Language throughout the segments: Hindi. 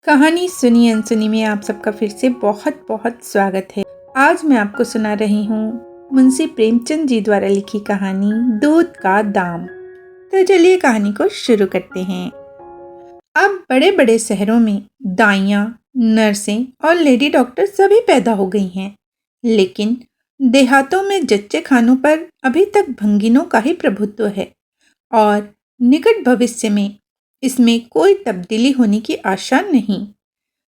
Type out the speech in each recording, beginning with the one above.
कहानी सुनी अनसुनी में आप सबका फिर से बहुत बहुत स्वागत है। आज मैं आपको सुना रही हूँ मुंशी प्रेमचंद जी द्वारा लिखी कहानी दूध का दाम। तो चलिए कहानी को शुरू करते हैं। अब बड़े बड़े शहरों में दाइयाँ, नर्सें और लेडी डॉक्टर सभी पैदा हो गई हैं, लेकिन देहातों में जच्चे खानों पर अभी तक भंगिनों का ही प्रभुत्व है और निकट भविष्य में इसमें कोई तब्दीली होने की आशा नहीं।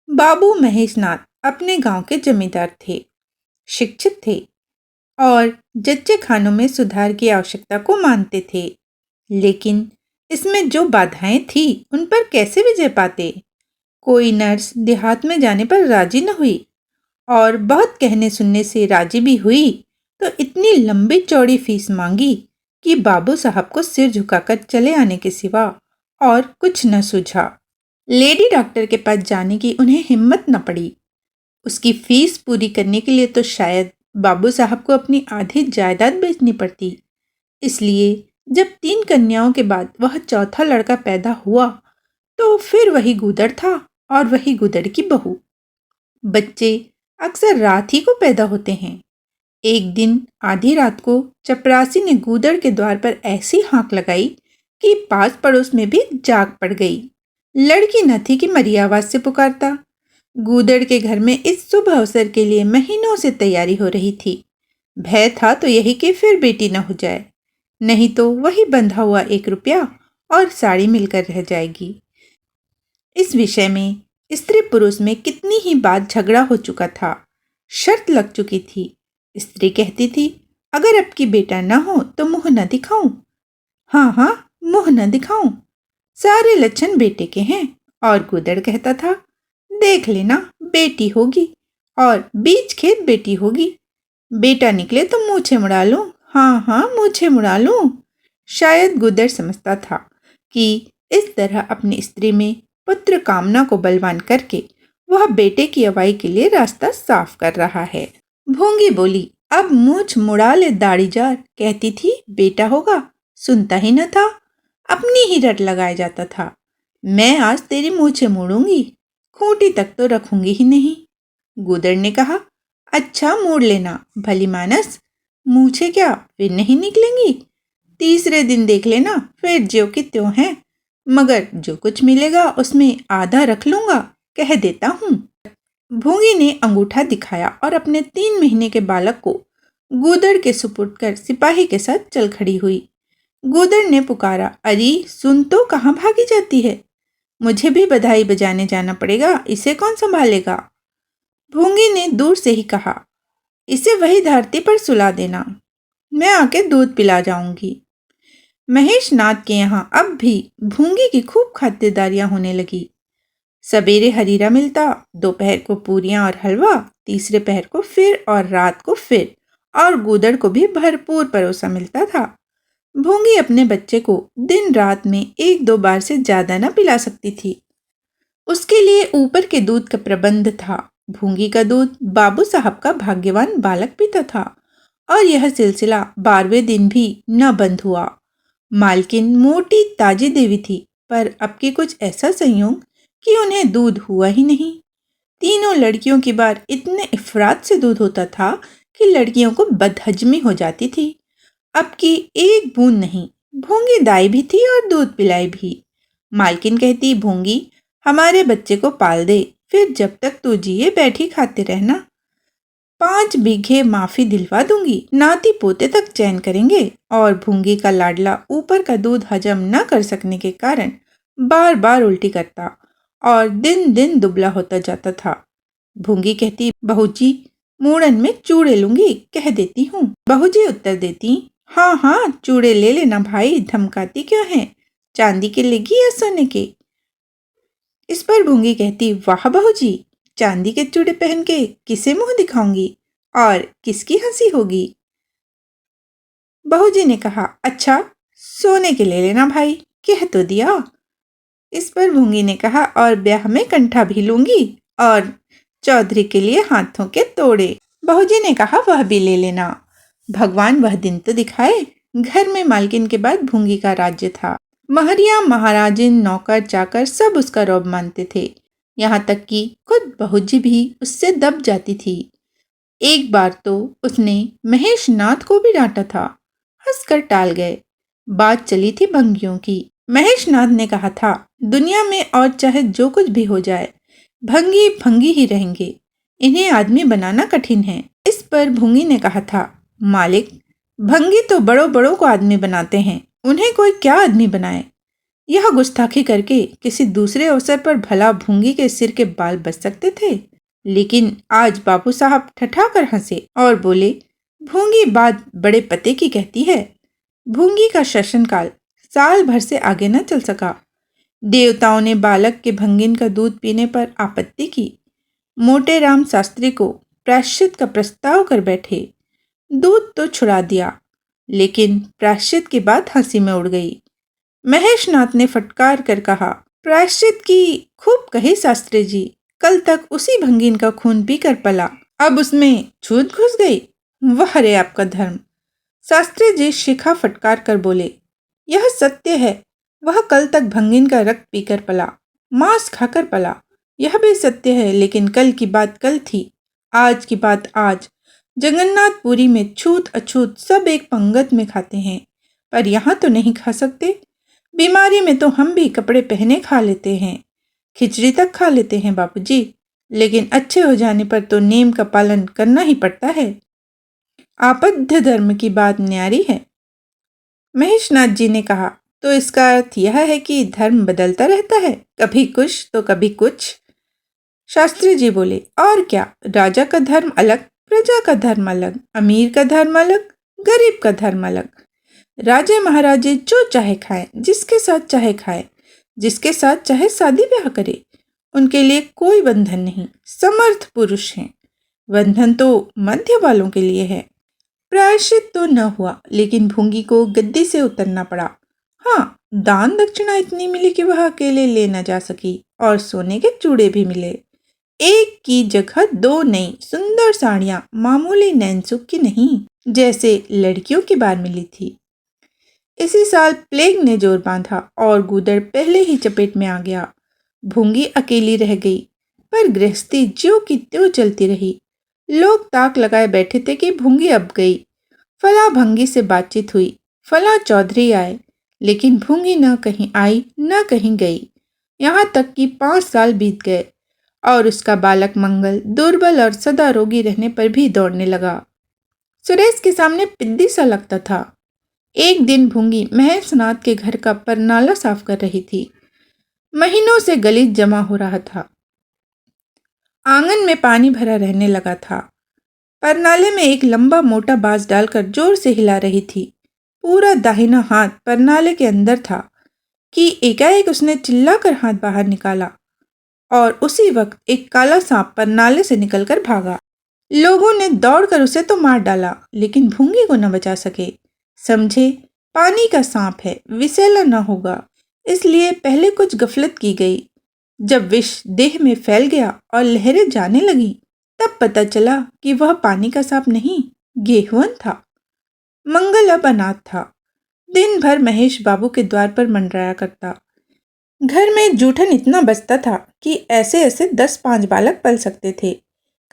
बाबू महेशनाथ अपने गांव के जमींदार थे, शिक्षित थे और जच्चे खानों में सुधार की आवश्यकता को मानते थे, लेकिन इसमें जो बाधाएं थी उन पर कैसे विजय पाते। कोई नर्स देहात में जाने पर राजी न हुई और बहुत कहने सुनने से राजी भी हुई तो इतनी लंबी चौड़ी फीस मांगी कि बाबू साहब को सिर झुकाकर चले आने के सिवा और कुछ न सूझा। लेडी डॉक्टर के पास जाने की उन्हें हिम्मत न पड़ी। उसकी फीस पूरी करने के लिए तो शायद बाबू साहब को अपनी आधी जायदाद बेचनी पड़ती। इसलिए जब 3 कन्याओं के बाद वह चौथा लड़का पैदा हुआ तो फिर वही गूदड़ था और वही गूदड़ की बहू। बच्चे अक्सर रात ही को पैदा होते हैं। एक दिन आधी रात को चपरासी ने गूदड़ के द्वार पर ऐसी हाँक लगाई कि पास पड़ोस में भी जाग पड़ गई। लड़की न थी कि मरी आवाज से पुकारता। गूदड़ के घर में इस शुभ अवसर के लिए महीनों से तैयारी हो रही थी। भय था तो यही कि फिर बेटी न हो जाए, नहीं तो वही बंधा हुआ 1 रुपया और साड़ी मिलकर रह जाएगी। इस विषय में स्त्री पुरुष में कितनी ही बार झगड़ा हो चुका था। शर्त लग चुकी थी। स्त्री कहती थी, अगर अब की बेटा न हो तो मुंह न दिखाऊं। हाँ, मुंह न दिखाऊं, सारे लक्षण बेटे के हैं। और गूदड़ कहता था, देख लेना बेटी होगी और बीच खेत बेटी होगी। बेटा निकले तो मूछे मुड़ा लूं। हाँ, मूछे मुड़ा लूं। शायद गूदड़ समझता था कि इस तरह अपनी स्त्री में पुत्र कामना को बलवान करके वह बेटे की अवाई के लिए रास्ता साफ कर रहा है। भूंगी बोली, अब मूछ मुड़ा ले दाढ़ीजार, कहती थी बेटा होगा। सुनता ही न था, अपनी ही रट लगाया जाता था। मैं आज तेरी मूछें मोड़ूंगी, खूंटी तक तो रखूंगी ही नहीं। गूदड़ ने कहा, अच्छा मोड़ लेना भली मानस, मूछें क्या फिर नहीं निकलेंगी। तीसरे दिन देख लेना, फिर ज्यों की त्यों है, मगर जो कुछ मिलेगा उसमें आधा रख लूंगा, कह देता हूँ। भूंगी ने अंगूठा दिखाया और अपने 3 महीने के बालक को गूदड़ के सुपुर्द कर सिपाही के साथ चल खड़ी हुई। गूदड़ ने पुकारा, अरे सुन तो, कहाँ भागी जाती है? मुझे भी बधाई बजाने जाना पड़ेगा, इसे कौन संभालेगा? भूंगी ने दूर से ही कहा, इसे वही धरती पर सुला देना, मैं आके दूध पिला जाऊंगी। महेशनाथ के यहाँ अब भी भूंगी की खूब खातिरदारियां होने लगी। सवेरे हरीरा मिलता, दोपहर को पूरियां और हलवा, तीसरे पहर को फिर और रात को फिर, और गूदड़ को भी भरपूर परोसा मिलता था। भूंगी अपने बच्चे को दिन रात में 1-2 बार से ज्यादा न पिला सकती थी। उसके लिए ऊपर के दूध का प्रबंध था। भूंगी का दूध बाबू साहब का भाग्यवान बालक पीता था और यह सिलसिला 12वें दिन भी न बंद हुआ। मालकिन मोटी ताजी देवी थी, पर अब की कुछ ऐसा संयोग कि उन्हें दूध हुआ ही नहीं। तीनों लड़कियों की बार इतने इफरात से दूध होता था कि लड़कियों को बदहजमी हो जाती थी। अब की एक बूंद नहीं। भूंगी दाई भी थी और दूध पिलाई भी। मालकिन कहती, भूंगी हमारे बच्चे को पाल दे, फिर जब तक तू जिए बैठी खाते रहना। 5 बीघे माफी दिलवा दूंगी, नाती पोते तक चैन करेंगे। और भूंगी का लाडला ऊपर का दूध हजम न कर सकने के कारण बार बार उल्टी करता और दिन दिन दुबला होता जाता था। भूंगी कहती, बहूजी मूड़न में चूड़े लूंगी, कह देती हूँ। बहूजी उत्तर देती, हाँ, चूड़े ले लेना भाई, धमकाती क्यों है? चांदी के लेगी या सोने के? इस पर भूंगी कहती, वाह बहूजी, चांदी के चूड़े पहन के किसे मुंह दिखाऊंगी और किसकी हंसी होगी? बहूजी ने कहा, अच्छा सोने के ले लेना भाई, कह तो दिया। इस पर भूंगी ने कहा, और ब्याह में कंठा भी लूंगी और चौधरी के लिए हाथों के तोड़े। बहूजी ने कहा, वह भी ले लेना। भगवान वह दिन तो दिखाए। घर में मालकिन के बाद भूंगी का राज्य था। महरिया, महाराजिन, नौकर चाकर सब उसका रौब मानते थे। यहाँ तक कि खुद बहू जी भी उससे दब जाती थी। एक बार तो उसने महेश नाथ को भी डांटा था, हंसकर टाल गए। बात चली थी भंगियों की। महेश नाथ ने कहा था, दुनिया में और चाहे जो कुछ भी हो जाए, भंगी भंगी ही रहेंगे, इन्हें आदमी बनाना कठिन है। इस पर भूंगी ने कहा था, मालिक, भंगी तो बड़ों बड़ों को आदमी बनाते हैं, उन्हें कोई क्या आदमी बनाए। यह गुस्ताखी करके किसी दूसरे अवसर पर भला भूंगी के सिर के बाल बच सकते थे, लेकिन आज बाबू साहब ठठाकर हंसे और बोले, भूंगी बात बड़े पते की कहती है। भूंगी का शासनकाल साल भर से आगे न चल सका। देवताओं ने बालक के भंगिन का दूध पीने पर आपत्ति की। मोटे राम शास्त्री को प्रायश्चित का प्रस्ताव कर बैठे। दूध तो छुड़ा दिया, लेकिन प्रायश्चित की बात हंसी में उड़ गई। महेश नाथ ने फटकार कर कहा, प्रायश्चित की खूब कही शास्त्री जी, कल तक उसी भंगिन का खून पीकर पला, अब उसमें छूत घुस गई। वह रे आपका धर्म। शास्त्री जी शिखा फटकार कर बोले, यह सत्य है, वह कल तक भंगिन का रक्त पीकर पला, मांस खाकर पला। यह भी सत्य है, लेकिन कल की बात कल थी, आज की बात आज। जगन्नाथपुरी में छूत अछूत सब एक पंगत में खाते हैं, पर यहाँ तो नहीं खा सकते। बीमारी में तो हम भी कपड़े पहने खा लेते हैं, खिचड़ी तक खा लेते हैं बापूजी, लेकिन अच्छे हो जाने पर तो नियम का पालन करना ही पड़ता है। आपद्य धर्म की बात न्यारी है। महेशनाथ जी ने कहा, तो इसका अर्थ यह है कि धर्म बदलता रहता है, कभी कुछ तो कभी कुछ। शास्त्री जी बोले, और क्या, राजा का धर्म अलग, प्रजा का धर्म अलग, अमीर का धर्म अलग, गरीब का धर्म अलग। राजे महाराजे जो चाहे खाए, जिसके साथ चाहे खाए, जिसके साथ चाहे शादी ब्याह करे, उनके लिए कोई बंधन नहीं, समर्थ पुरुष हैं। बंधन तो मध्य वालों के लिए है। प्रायश्चित तो न हुआ, लेकिन भूंगी को गद्दी से उतरना पड़ा। हाँ, दान दक्षिणा इतनी मिली कि वह अकेले ले न जा सकी, और सोने के चूड़े भी मिले। एक की जगह दो नई सुंदर साड़ियां, मामूली नैनसुख की नहीं, जैसे लड़कियों की बार मिली थी। इसी साल प्लेग ने जोर बांधा और गूदड़ पहले ही चपेट में आ गया। भूंगी अकेली रह गई, पर गृहस्थी ज्यों की त्यों चलती रही। लोग ताक लगाए बैठे थे कि भूंगी अब गई। फला भंगी से बातचीत हुई, फला चौधरी आए, लेकिन भूंगी न कहीं आई न कहीं गई। यहाँ तक कि 5 साल बीत गए और उसका बालक मंगल दुर्बल और सदा रोगी रहने पर भी दौड़ने लगा। सुरेश के सामने पिद्दी सा लगता था। एक दिन भूंगी महेशनाथ के घर का परनाला साफ कर रही थी। महीनों से गलीच जमा हो रहा था। आंगन में पानी भरा रहने लगा था। परनाले में एक लंबा मोटा बांस डालकर जोर से हिला रही थी। पूरा दाहिना हाथ परनाले के अंदर था कि एकाएक उसने चिल्लाकर हाथ बाहर निकाला और उसी वक्त एक काला सांप परनाले से निकलकर भागा। लोगों ने दौड़कर उसे तो मार डाला, लेकिन भूंगी को न बचा सके। समझे, पानी का सांप है, विषैला न होगा, इसलिए पहले कुछ गफलत की गई। जब विष देह में फैल गया और लहरें जाने लगी, तब पता चला कि वह पानी का सांप नहीं, गेहुअन था। मंगल अब अनाथ था। दिन भर महेश बाबू के द्वार पर मंडराया करता। घर में जूठन इतना बचता था कि ऐसे ऐसे 10-5 बालक पल सकते थे।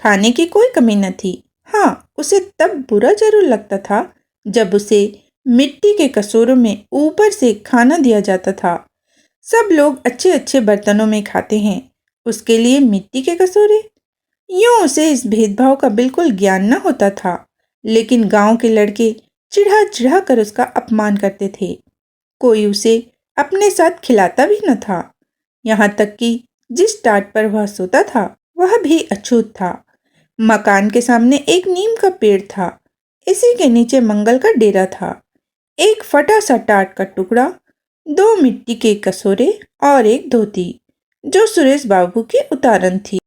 खाने की कोई कमी न थी। हाँ, उसे तब बुरा जरूर लगता था जब उसे मिट्टी के कसूरों में ऊपर से खाना दिया जाता था। सब लोग अच्छे अच्छे बर्तनों में खाते हैं, उसके लिए मिट्टी के कसूरे। यूं उसे इस भेदभाव का बिल्कुल ज्ञान न होता था, लेकिन गांव के लड़के चिढ़ा चिढ़ा कर उसका अपमान करते थे। कोई उसे अपने साथ खिलाता भी न था। यहाँ तक कि जिस टाट पर वह सोता था वह भी अछूत था। मकान के सामने एक नीम का पेड़ था, इसी के नीचे मंगल का डेरा था। एक फटा सा टाट का टुकड़ा, 2 मिट्टी के कसूरे और एक धोती, जो सुरेश बाबू की उतारन थी।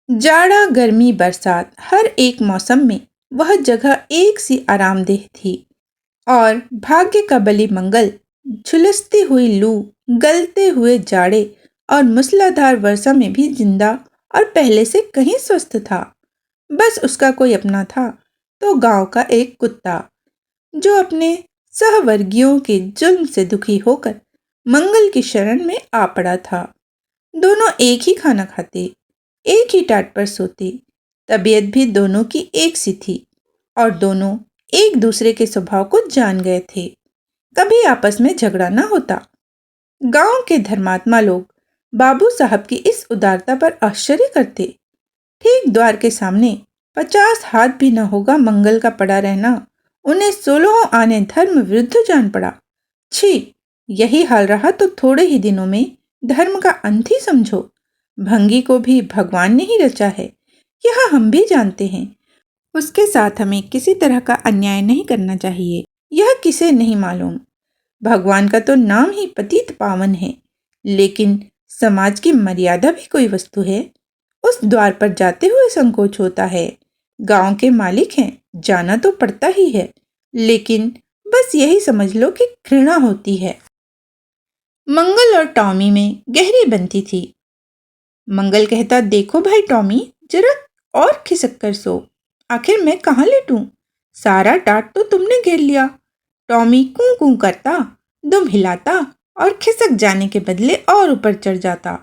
जाड़ा गर्मी बरसात, हर एक मौसम में वह जगह एक सी आरामदेह थी। और भाग्य का बलि मंगल झुलसती हुई लू, गलते हुए जाड़े और मूसलाधार वर्षा में भी जिंदा और पहले से कहीं स्वस्थ था। बस उसका कोई अपना था तो गांव का एक कुत्ता, जो अपने सहवर्गियों के जुल्म से दुखी होकर मंगल की शरण में आ पड़ा था। दोनों एक ही खाना खाते, एक ही टाट पर सोते। तबीयत भी दोनों की एक सी थी और दोनों एक दूसरे के स्वभाव को जान गए थे। कभी आपस में झगड़ा ना होता। गांव के धर्मात्मा लोग बाबू साहब की इस उदारता पर आश्चर्य करते। ठीक द्वार के सामने 50 हाथ भी न होगा मंगल का पड़ा रहना उन्हें 16 आने धर्म विरुद्ध जान पड़ा। छी, यही हाल रहा तो थोड़े ही दिनों में धर्म का अंत ही समझो। भंगी को भी भगवान ने ही रचा है, यह हम भी जानते हैं। उसके साथ हमें किसी तरह का अन्याय नहीं करना चाहिए। यह किसे नहीं मालूम। भगवान का तो नाम ही पतित पावन है, लेकिन समाज की मर्यादा भी कोई वस्तु है। उस द्वार पर जाते हुए संकोच होता है। गांव के मालिक हैं, जाना तो पड़ता ही है, लेकिन बस यही समझ लो कि घृणा होती है। मंगल और टॉमी में गहरी बनती थी। मंगल कहता, देखो भाई टॉमी, जरा और खिसक कर सो। आखिर मैं कहाँ लेटूं? सारा टाट तो तुमने घेर लिया। टॉमी कूं कूं करता, दुम हिलाता और खिसक जाने के बदले और ऊपर चढ़ जाता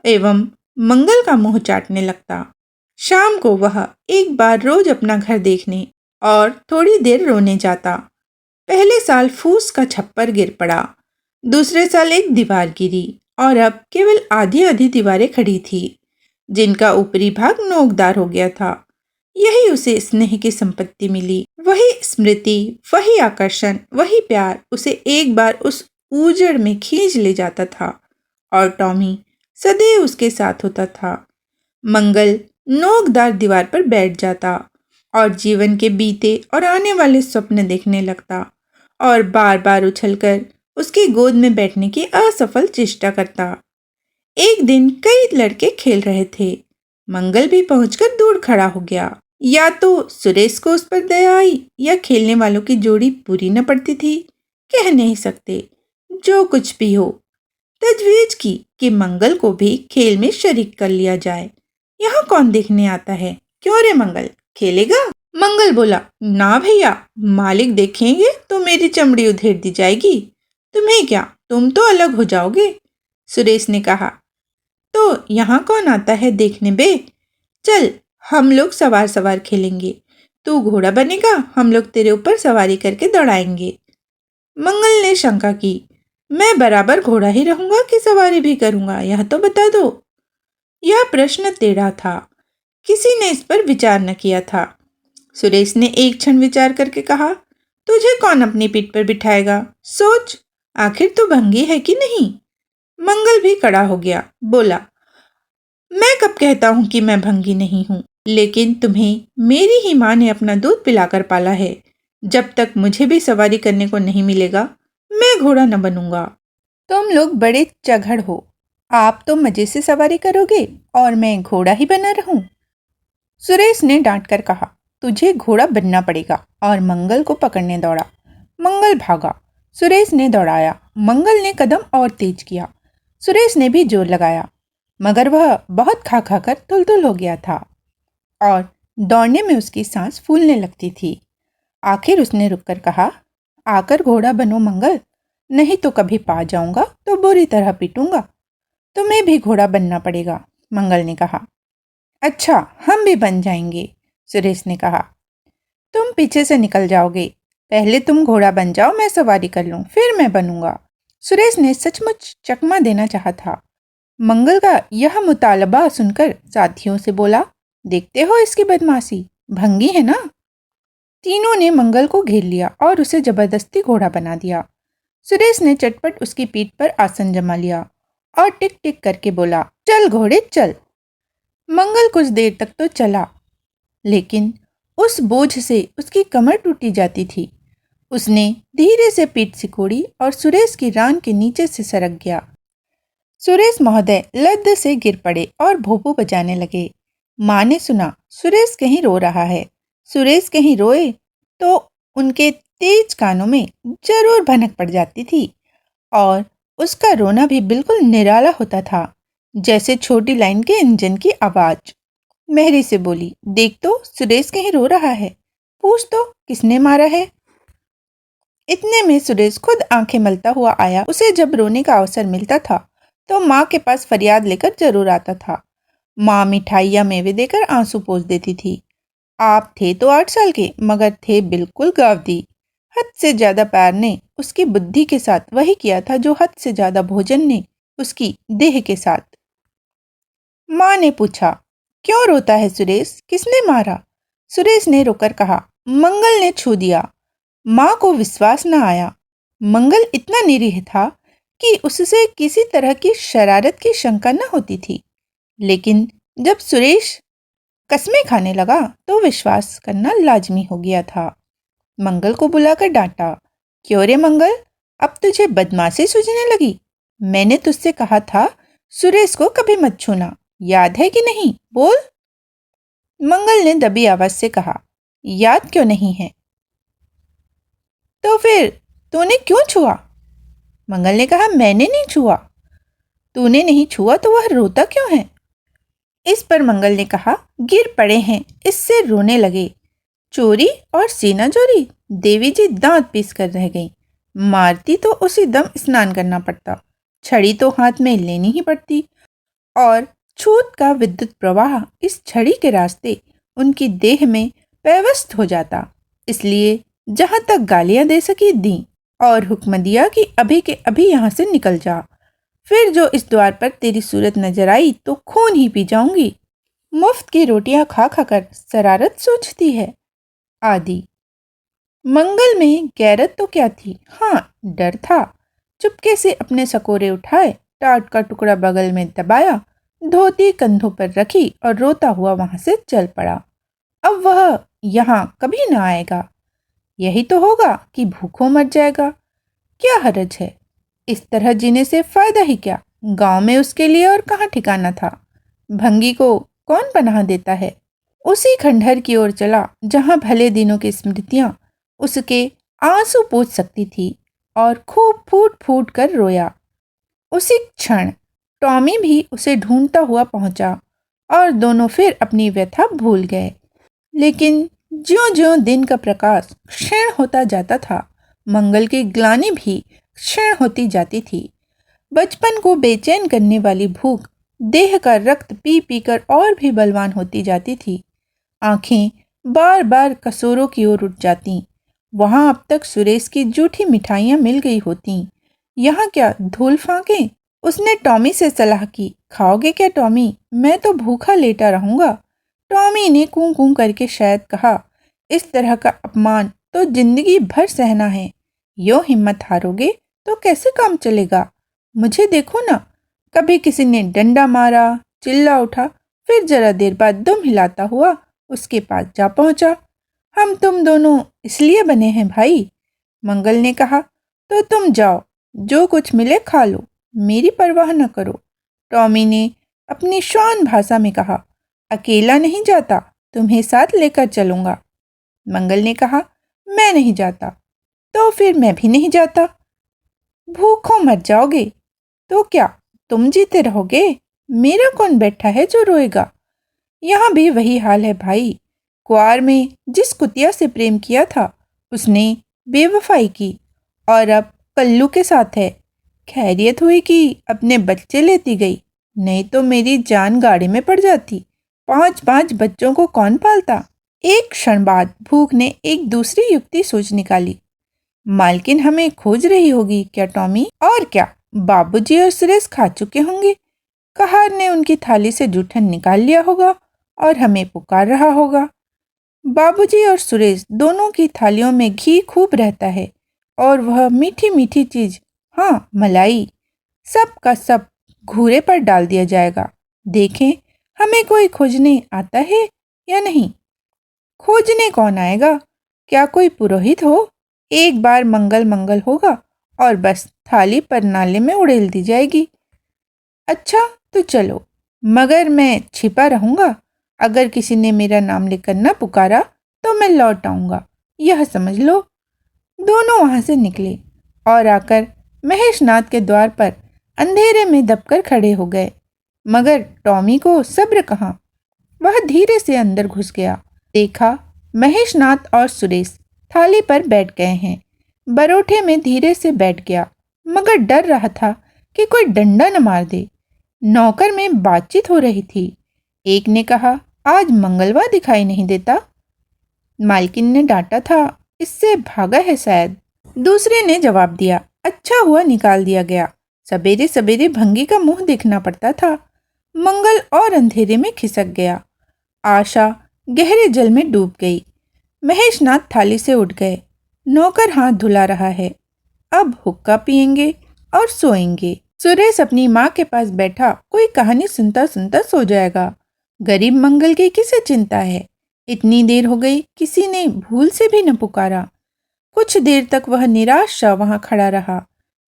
एवं मंगल का मुंह चाटने लगता। शाम को वह एक बार रोज अपना घर देखने और थोड़ी देर रोने जाता। पहले साल फूस का छप्पर गिर पड़ा, दूसरे साल एक दीवार गिरी और अब केवल आधी आधी दीवारें खड़ी थी, जिनका ऊपरी भाग नोकदार हो गया था। यही उसे स्नेह की संपत्ति मिली। वही स्मृति, वही आकर्षण, वही प्यार उसे एक बार उस उजड़ में खींच ले जाता था और टॉमी सदैव उसके साथ होता था। मंगल नोकदार दीवार पर बैठ जाता और जीवन के बीते और आने वाले स्वप्न देखने लगता और बार बार उछलकर उसकी गोद में बैठने की असफल चेष्टा करता। एक दिन कई लड़के खेल रहे थे। मंगल भी पहुंचकर दूर खड़ा हो गया। या तो सुरेश को उस पर दया आई या खेलने वालों की जोड़ी पूरी न पड़ती थी, कह नहीं सकते। जो कुछ भी हो, तजवीज की कि मंगल को भी खेल में शरीक कर लिया जाए। यहाँ कौन देखने आता है? क्यों रे मंगल, खेलेगा? मंगल बोला, ना भैया, मालिक देखेंगे तो मेरी चमड़ी उधेड़ दी जाएगी। तुम्हें क्या, तुम तो अलग हो जाओगे। सुरेश ने कहा, तो यहाँ कौन आता है देखने बे? चल, हम लोग सवार सवार खेलेंगे। तू घोड़ा बनेगा, हम लोग तेरे ऊपर सवारी करके दौड़ाएंगे। मंगल ने शंका की, मैं बराबर घोड़ा ही रहूंगा कि सवारी भी करूंगा, यह तो बता दो। यह प्रश्न टेढ़ा था। किसी ने इस पर विचार न किया था। सुरेश ने एक क्षण विचार करके कहा, तुझे कौन अपनी पीठ पर बिठाएगा? सोच, आखिर तू भंगी है कि नहीं? मंगल भी खड़ा हो गया, बोला, मैं कब कहता हूं कि मैं भंगी नहीं हूं, लेकिन तुम्हें मेरी ही मां ने अपना दूध पिलाकर पाला है। जब तक मुझे भी सवारी करने को नहीं मिलेगा, मैं घोड़ा न बनूंगा। तुम लोग बड़े चघड़ हो। आप तो मजे से सवारी करोगे और मैं घोड़ा ही बना रहूं। सुरेश ने डांट कर कहा, तुझे घोड़ा बनना पड़ेगा, और मंगल को पकड़ने दौड़ा। मंगल भागा, सुरेश ने दौड़ाया। मंगल ने कदम और तेज किया। सुरेश ने भी जोर लगाया, मगर वह बहुत खा खा कर तुलतुल हो गया था और दौड़ने में उसकी सांस फूलने लगती थी। आखिर उसने रुककर कहा, आकर घोड़ा बनो मंगल, नहीं तो कभी पा जाऊंगा तो बुरी तरह पीटूंगा। तुम्हें भी घोड़ा बनना पड़ेगा, मंगल ने कहा। अच्छा, हम भी बन जाएंगे, सुरेश ने कहा। तुम पीछे से निकल जाओगे। पहले तुम घोड़ा बन जाओ, मैं सवारी कर लूं, फिर मैं बनूंगा। सुरेश ने सचमुच चकमा देना चाहा था। मंगल का यह मुतालबा सुनकर साथियों से बोला, देखते हो इसकी बदमाशी, भंगी है ना? तीनों ने मंगल को घेर लिया और उसे जबरदस्ती घोड़ा बना दिया। सुरेश ने चटपट उसकी पीठ पर आसन जमा लिया और टिक टिक करके बोला, चल घोड़े चल। मंगल कुछ देर तक तो चला, लेकिन उस बोझ से उसकी कमर टूटी जाती थी। उसने धीरे से पीठ सिकोड़ी और सुरेश की रान के नीचे से सरक गया। सुरेश महोदय लद्द से गिर पड़े और भोपू बजाने लगे। माँ ने सुना सुरेश कहीं रो रहा है। सुरेश कहीं रोए तो उनके तेज कानों में जरूर भनक पड़ जाती थी और उसका रोना भी बिल्कुल निराला होता था, जैसे छोटी लाइन के इंजन की आवाज। मेहरी से बोली, देख तो सुरेश कहीं रो रहा है, पूछ तो किसने मारा है। इतने में सुरेश खुद आंखें मलता हुआ आया। उसे जब रोने का अवसर मिलता था तो माँ के पास फरियाद लेकर जरूर आता था। माँ मिठाई या मेवे देकर आंसू पोंछ देती थी। आप थे तो 8 साल के, मगर थे बिल्कुल गावदी। हद से ज्यादा प्यार ने उसकी बुद्धि के साथ वही किया था जो हद से ज्यादा भोजन ने उसकी देह के साथ। माँ ने पूछा, क्यों रोता है सुरेश, किसने मारा? सुरेश ने रोकर कहा, मंगल ने छू दिया। माँ को विश्वास न आया। मंगल इतना निरीह था कि उससे किसी तरह की शरारत की शंका न होती थी, लेकिन जब सुरेश कस्में खाने लगा तो विश्वास करना लाजमी हो गया था। मंगल को बुलाकर डांटा, क्यों रे मंगल, अब तुझे बदमाशी सूझने लगी? मैंने तुझसे कहा था सुरेश को कभी मत छूना, याद है कि नहीं? बोल। मंगल ने दबी आवाज से कहा, याद क्यों नहीं है? तो फिर तूने क्यों छुआ? मंगल ने कहा, मैंने नहीं छुआ। तूने नहीं छुआ तो वह रोता क्यों है? इस पर मंगल ने कहा, गिर पड़े हैं इससे रोने लगे। चोरी और सीना चोरी। देवी जी दांत पीस कर रह गई। मारती तो उसी दम स्नान करना पड़ता, छड़ी तो हाथ में लेनी ही पड़ती, और छूत का विद्युत प्रवाह इस छड़ी के रास्ते उनकी देह में पैवस्त हो जाता। इसलिए जहां तक गालियां दे सकी दी, और हुक्म दिया कि अभी के अभी यहाँ से निकल जा, फिर जो इस द्वार पर तेरी सूरत नजर आई तो खून ही पी जाऊंगी। मुफ्त की रोटियां खा खाकर शरारत सोचती है आदि। मंगल में गैरत तो क्या थी, हाँ डर था। चुपके से अपने सकोरे उठाए, टाट का टुकड़ा बगल में दबाया, धोती कंधों पर रखी और रोता हुआ वहां से चल पड़ा। अब वह यहाँ कभी न आएगा। यही तो होगा कि भूखों मर जाएगा। क्या हरज है, इस तरह जीने से फायदा ही क्या? गांव में उसके लिए और कहाँ ठिकाना था। भंगी को कौन पनाह देता है? उसी खंडहर की ओर चला जहां भले दिनों की स्मृतियां उसके आंसू पोंछ सकती थी, और खूब फूट फूट कर रोया। उसी क्षण टॉमी भी उसे ढूंढता हुआ पहुंचा और दोनों फिर अपनी व्यथा भूल गए। लेकिन ज्यों-ज्यों दिन का प्रकाश क्षीण होता जाता था, मंगल की ग्लानि भी क्षीण होती जाती थी। बचपन को बेचैन करने वाली भूख देह का रक्त पी पीकर और भी बलवान होती जाती थी। आंखें बार बार कसूरों की ओर उठ जाती। वहां अब तक सुरेश की जूठी मिठाइयां मिल गई होती, यहाँ क्या धूल फांके। उसने टॉमी से सलाह की, खाओगे क्या टॉमी? मैं तो भूखा लेटा रहूंगा। टॉमी ने कूं कूं करके शायद कहा, इस तरह का अपमान तो जिंदगी भर सहना है। यो हिम्मत हारोगे तो कैसे काम चलेगा? मुझे देखो ना, कभी किसी ने डंडा मारा, चिल्ला उठा, फिर जरा देर बाद दुम हिलाता हुआ उसके पास जा पहुंचा। हम तुम दोनों इसलिए बने हैं भाई। मंगल ने कहा, तो तुम जाओ, जो कुछ मिले खा लो, मेरी परवाह न करो। टॉमी ने अपनी श्वान भाषा में कहा, अकेला नहीं जाता, तुम्हें साथ लेकर चलूंगा। मंगल ने कहा, मैं नहीं जाता। तो फिर मैं भी नहीं जाता। भूखों मर जाओगे तो क्या तुम जीते रहोगे? मेरा कौन बैठा है जो रोएगा? यहाँ भी वही हाल है भाई। कुआर में जिस कुतिया से प्रेम किया था उसने बेवफाई की, और अब कल्लू के साथ है। खैरियत हुई कि अपने बच्चे लेती गई, नहीं तो मेरी जान गाड़ी में पड़ जाती। 5-5 बच्चों को कौन पालता? एक क्षण बाद भूख ने एक दूसरी युक्ति सोच निकाली। मालकिन हमें खोज रही होगी क्या टॉमी? और क्या, बाबूजी और सुरेश खा चुके होंगे। कहार ने उनकी थाली से जूठन निकाल लिया होगा और हमें पुकार रहा होगा। बाबूजी और सुरेश दोनों की थालियों में घी खूब रहता है, और वह मीठी मीठी चीज, हाँ मलाई, सब का सब घूरे पर डाल दिया जाएगा। देखें हमें कोई खोजने आता है या नहीं। खोजने कौन आएगा? क्या कोई पुरोहित हो? एक बार मंगल मंगल होगा और बस थाली पर नाले में उड़ेल दी जाएगी। अच्छा तो चलो, मगर मैं छिपा रहूंगा। अगर किसी ने मेरा नाम लेकर न पुकारा तो मैं लौट आऊंगा, यह समझ लो। दोनों वहां से निकले और आकर महेशनाथ के द्वार पर अंधेरे में दबकर खड़े हो गए। मगर टॉमी को सब्र कहाँ। वह धीरे से अंदर घुस गया। देखा महेशनाथ और सुरेश थाली पर बैठ गए हैं। बरोठे में धीरे से बैठ गया, मगर डर रहा था कि कोई डंडा न मार दे। नौकर में बातचीत हो रही थी। एक ने कहा, आज मंगलवार दिखाई नहीं देता। मालकिन ने डांटा था, इससे भागा है शायद। दूसरे ने जवाब दिया, अच्छा हुआ निकाल दिया गया, सवेरे सवेरे भंगी का मुंह देखना पड़ता था। मंगल और अंधेरे में खिसक गया। आशा गहरे जल में डूब गई। महेशनाथ थाली से उठ गए। नौकर हाथ धुला रहा है। अब हुक्का पिएंगे और सोएंगे। सुरेश अपनी माँ के पास बैठा कोई कहानी सुनता सुनता सो जाएगा। गरीब मंगल की किसे चिंता है। इतनी देर हो गई, किसी ने भूल से भी न पुकारा। कुछ देर तक वह निराश सा वहां खड़ा रहा।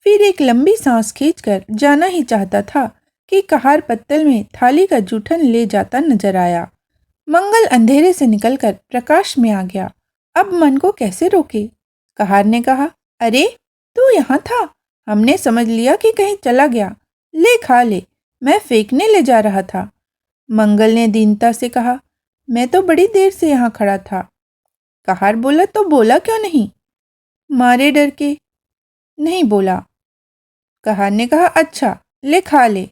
फिर एक लंबी सांस खींचकर जाना ही चाहता था कि कहार पत्तल में थाली का जूठन ले जाता नजर आया। मंगल अंधेरे से निकलकर प्रकाश में आ गया। अब मन को कैसे रोके। कहार ने कहा, अरे तू यहाँ था, हमने समझ लिया कि कहीं चला गया। ले खा ले, मैं फेंकने ले जा रहा था। मंगल ने दीनता से कहा, मैं तो बड़ी देर से यहाँ खड़ा था। कहार बोला, तो बोला क्यों नहीं। मारे डर के नहीं बोला। कहार ने कहा, अच्छा ले खा ले।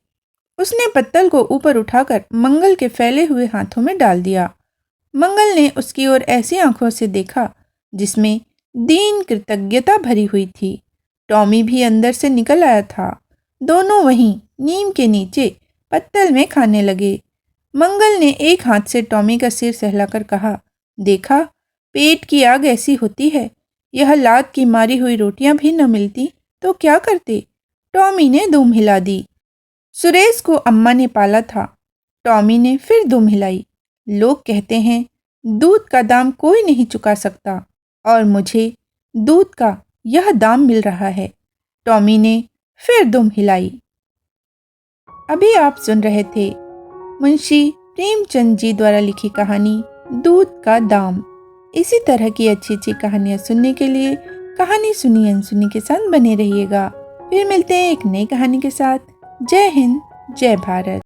उसने पत्तल को ऊपर उठाकर मंगल के फैले हुए हाथों में डाल दिया। मंगल ने उसकी ओर ऐसी आंखों से देखा जिसमें दीन कृतज्ञता भरी हुई थी। टॉमी भी अंदर से निकल आया था। दोनों वहीं नीम के नीचे पत्तल में खाने लगे। मंगल ने एक हाथ से टॉमी का सिर सहलाकर कहा, देखा, पेट की आग ऐसी होती है। यह लात की मारी हुई रोटियां भी न मिलती तो क्या करते। टॉमी ने दुम हिला दी। सुरेश को अम्मा ने पाला था। टॉमी ने फिर दुम हिलाई। लोग कहते हैं दूध का दाम कोई नहीं चुका सकता, और मुझे दूध का यह दाम मिल रहा है। टॉमी ने फिर दुम हिलाई। अभी आप सुन रहे थे मुंशी प्रेमचंद जी द्वारा लिखी कहानी दूध का दाम। इसी तरह की अच्छी अच्छी कहानियाँ सुनने के लिए कहानी सुनिए अनसुनी के साथ बने रहिएगा। फिर मिलते हैं एक नई कहानी के साथ। जय हिंद, जय भारत।